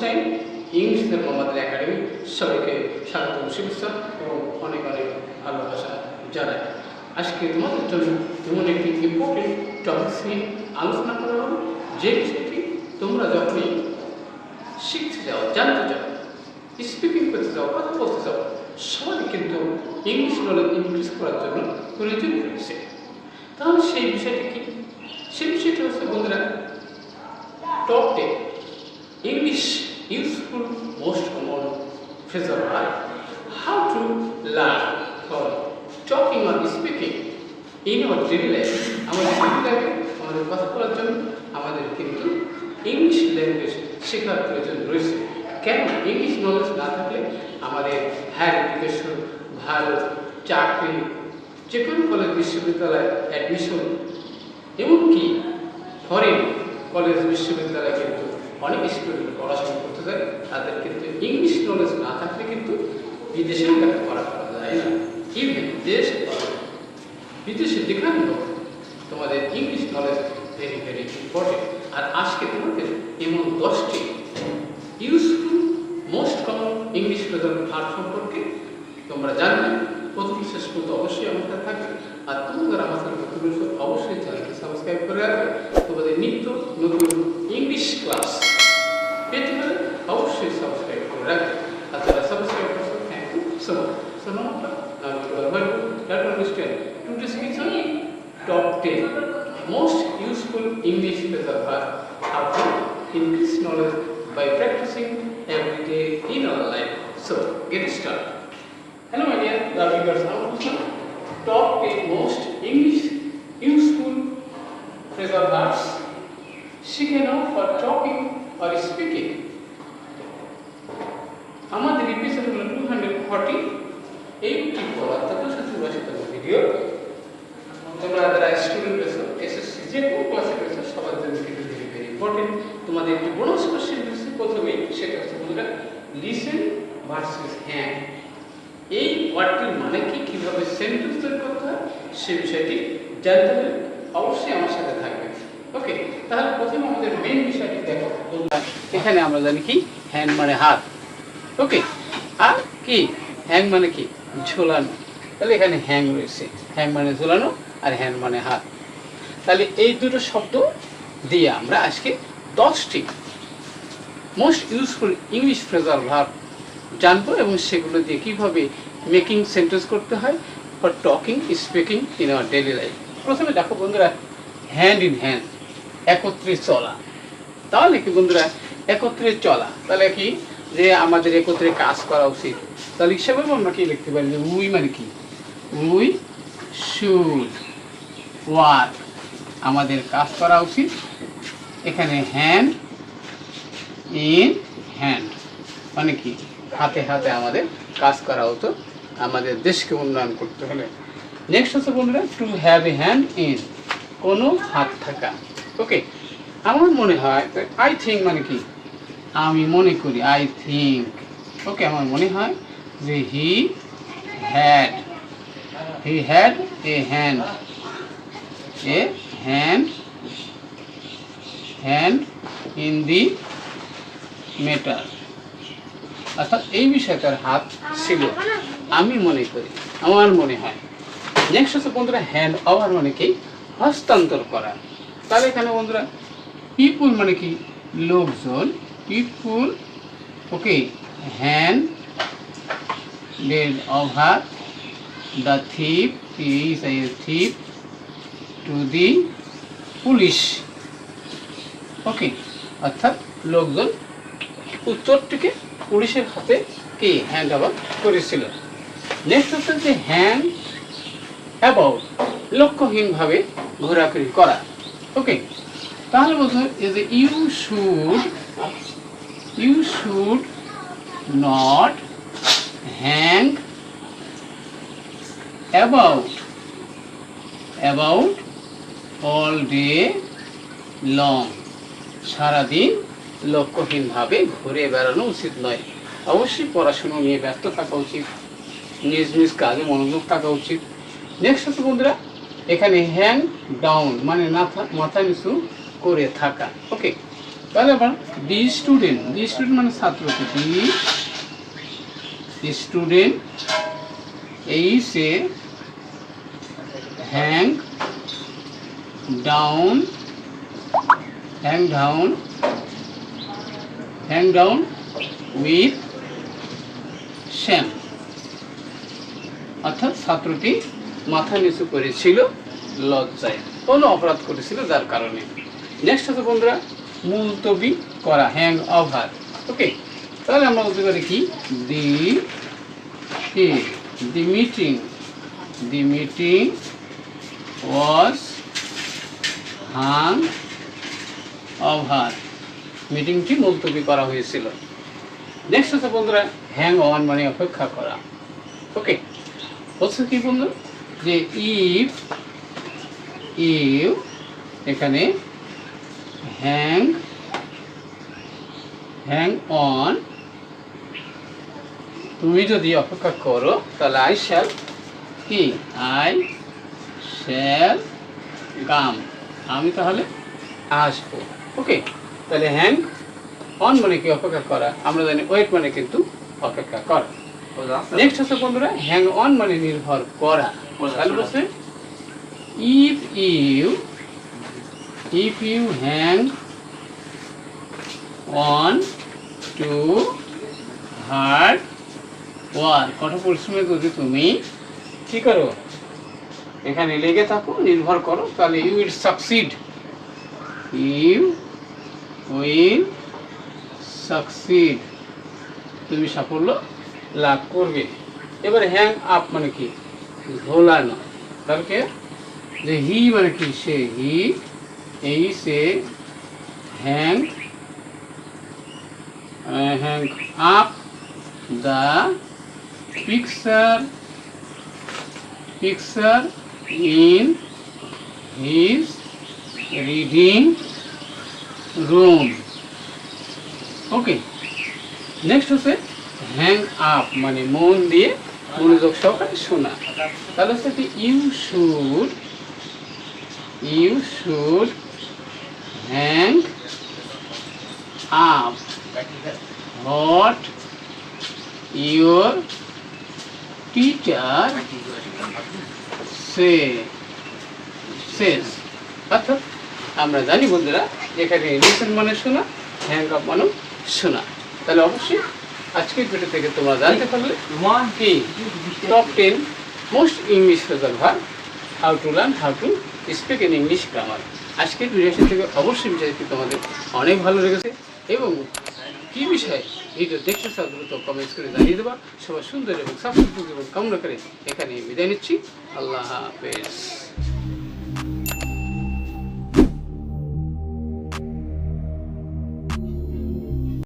Hussain, English ধর্ম আমাদের academy. সবাইকে স্বাগত, শুভেচ্ছা এবং অনেক অনেক ভালোবাসা জানাই। আজকে তোমাদের জন্য এমন একটি ইম্পর্টেন্ট টপিক নিয়ে আলোচনা করা হবে, যে বিষয়টি তোমরা যখনই শিখতে যাও, জানতে যাও, স্পিকিং করতে যাও, কথা বলতে যাও, সবাই কিন্তু ইংলিশ নলেজ ইনক্রিজ করার জন্য প্রয়োজন রয়েছে। তাহলে সেই বিষয়টি কি? সেই বিষয়টি হচ্ছে বন্ধুরা, top 10 English useful most common phrasal verb, how to learn for talking or speaking in our daily life. আমাদের কথা বলার জন্য আমাদের কিন্তু ইংলিশ ল্যাঙ্গুয়েজ শেখার প্রয়োজন রয়েছে। কেন? ইংলিশ নলেজ না থাকলে আমাদের হায়ার এডুকেশন, ভালো চাকরি, যে কোনো কলেজ বিশ্ববিদ্যালয় অ্যাডমিশন, এমনকি ফরেন কলেজ বিশ্ববিদ্যালয় কিন্তু অনেক স্টুডেন্ট পড়াশোনা করতে যায়, তাদের কিন্তু ইংলিশ নলেজ না থাকলে কিন্তু বিদেশেও লেখাপড়া করা যায় না। ইভেন বিদেশে যেখানে হোক, তোমাদের English knowledge very very important. আর আজকে তোমাদের এমন 10টি useful most common English phrasal verb সম্পর্কে তোমরা জানবে। প্রথম শেষ পর্যন্ত অবশ্যই আমার সাথে থাকবে। আর তোমাদের আমার সাথে অবশ্যই চ্যানেলটি সাবস্ক্রাইব করে রাখবে। তোমাদের নিত্য নতুন ইংলিশ ক্লাস পেতে হলে অবশ্যই সাবস্ক্রাইব করে রাখবে। আর যারা সাবস্ক্রাইব করছো, thank you so much. So নমস্কার, let us understand today's lesson top 10 most useful English phrasal verb, how to increase knowledge by practicing every day in our life. So get started. Hello my dear viewers, top 10 most English useful phrasal verbs শিখে নাও for talking or speaking. আমাদের episode হলো 248 অর্থাৎ 284তম video. তোমরা যারা student রয়েছো, SSC যে কোনো ক্লাসে রয়েছো, সবার জন্য কিন্তু ভেরি ভেরি ইম্পর্টেন্ট। তোমাদের একটি বোনাস কোশ্চেন রয়েছে প্রথমেই, সেটা হচ্ছে বন্ধুরা লিসেন ভার্সেস হ্যান্ড। এই ওয়ার্ডটির মানে কি, কীভাবে সেন্টেন্স তৈরি করতে হয়, সে বিষয়টি জানতে হলে অবশ্যই আমার সাথে থাকবে। ওকে, তাহলে প্রথমে আমাদের মেইন বিষয়টি দেখো। এখানে আমরা জানি কি, হ্যান্ড মানে হাত। ওকে, আর কি হ্যাং মানে কি, ঝোলানো। তাহলে এখানে হ্যাং রয়েছে, হ্যাং মানে ঝোলানো আর হ্যান্ড মানে হাত। তাহলে এই দুটো শব্দ দিয়ে আমরা আজকে 10টি most useful English phrasal verb জানবো এবং সেগুলো দিয়ে কীভাবে মেকিং সেন্টেন্স করতে হয় for talking speaking in our daily life. প্রথমে দেখো বন্ধুরা, হ্যান্ড ইন হ্যান্ড, একত্রে চলা। তাহলে কি বন্ধুরা, একত্রে চলা তাহলে কি, যে আমাদের একত্রে কাজ করা উচিত। তাহলে হিসাবে আমরা কি লিখতে পারি, যে উই মানে কি, উই শুড ওয়ার্ক, আমাদের কাজ করা উচিত। এখানে হ্যান্ড ইন হ্যান্ড মানে কি, হাতে হাতে আমাদের কাজ করা হতো আমাদের দেশকে উন্নয়ন করতে হলে। নেক্সট হচ্ছে বন্ধুরা, to have a hand in, কোনো হাত থাকা। ওকে, আমার মনে হয়, আই থিঙ্ক মানে কি, আমি মনে করি, আই থিঙ্ক। ওকে, আমার মনে হয় যে he had a hand in the matter, অর্থাৎ এই বিষয়ে তার হাত ছিল, আমি মনে করি, আমার মনে হয়। নেক্সট হচ্ছে বন্ধুরা, হ্যান্ড ওভার মানে কি, হস্তান্তর করা। তাহলে এখানে বন্ধুরা, পিপুল মানে কি, লোকজন, people. Okay, hand over the thief to the police. Okay, অর্থাৎ লোকজন উত্তরটিকে পুলিশের হাতে কি হ্যান্ড ওভার করেছিল। নেক্সট হচ্ছে যে হ্যান্ড অ্যাবাউট, লক্ষ্যহীনভাবে ঘোরাঘুরি করা। ওকে, তাহলে বলতে যে you should not hang about all day long, সারাদিন লক্ষ্যহীনভাবে ঘুরে বেড়ানো উচিত নয়। অবশ্যই পড়াশুনো নিয়ে ব্যস্ত থাকা উচিত, নিজ নিজ কাজে মনোযোগ থাকা উচিত। নেক্সট হচ্ছে বন্ধুরা, এখানে হ্যাং ডাউন মানে মাথা নিচু করে থাকা। ওকে, তাহলে আবার দি স্টুডেন্ট মানে ছাত্রটি, দি স্টুডেন্ট এই সে hang down with shame, অর্থাৎ ছাত্রটি মাথা নিচু করেছিল লজ্জায়, কোনো অপরাধ করেছিল যার কারণে। নেক্সট হচ্ছে বন্ধুরা মুলতবি করা, হ্যাং ওভার। ওকে, তাহলে আমরা বলতে পারি কি the meeting was hung over, মিটিংটি মুলতবি করা হয়েছিল। নেক্সট হচ্ছে বন্ধুরা হ্যাং অন মানে অপেক্ষা করা। ওকে, বলছে কি বন্ধু যে ইফ এখানে হ্যাং অন, তুমি যদি অপেক্ষা করো তাহলে আই শ্যাল কাম, আমি তাহলে আসবো। ওকে, তাহলে হ্যাং অন মানে কি অপেক্ষা করা, আমরা জানি ওয়েট মানে কিন্তু অপেক্ষা করা। নেক্সট হচ্ছে বন্ধুরা হ্যাং অন মানে নির্ভর করা। তাহলে বলছে if you hang on to hard work, কঠোর পরিশ্রমে যদি তুমি কি করো, এখানে লেগে থাকো, নির্ভর করো, তাহলে ইউ উইল সাকসিড, তুমি সাফল্য লাভ করবে। এবার হ্যাং আপ মানে কি ঝোলানো, তাহলে যে হি মানে কি সে, এই সে hang up the picture in his reading room. Okay, next হচ্ছে হ্যাং আপ মানে মন দিয়ে মনোযোগ সহকারে শোনা। তাহলে হচ্ছে কি you should hang up what your teacher says, অর্থাৎ আমরা জানি বন্ধুরা এখানে লিসেন মানে শোনা, হ্যাং আপ মানে শোনা। তাহলে অবশ্যই আজকের ভিডিও থেকে তোমরা জানতে পারলে কি top 10 most English phrasal verb, how to learn how to speak in English grammar. আজকের ভিডিও থেকে অবশ্যই বিষয়টি তোমাদের অনেক ভালো লেগেছে এবং কি বিষয় ভিডিও দেখতে চাও দ্রুত কমেন্টস করে জানিয়ে দেবা। সবাই সুন্দর এবং সাকসেসফুল জীবন কামনা করে এখানে বিদায় নিচ্ছি। আল্লাহ হাফেজ।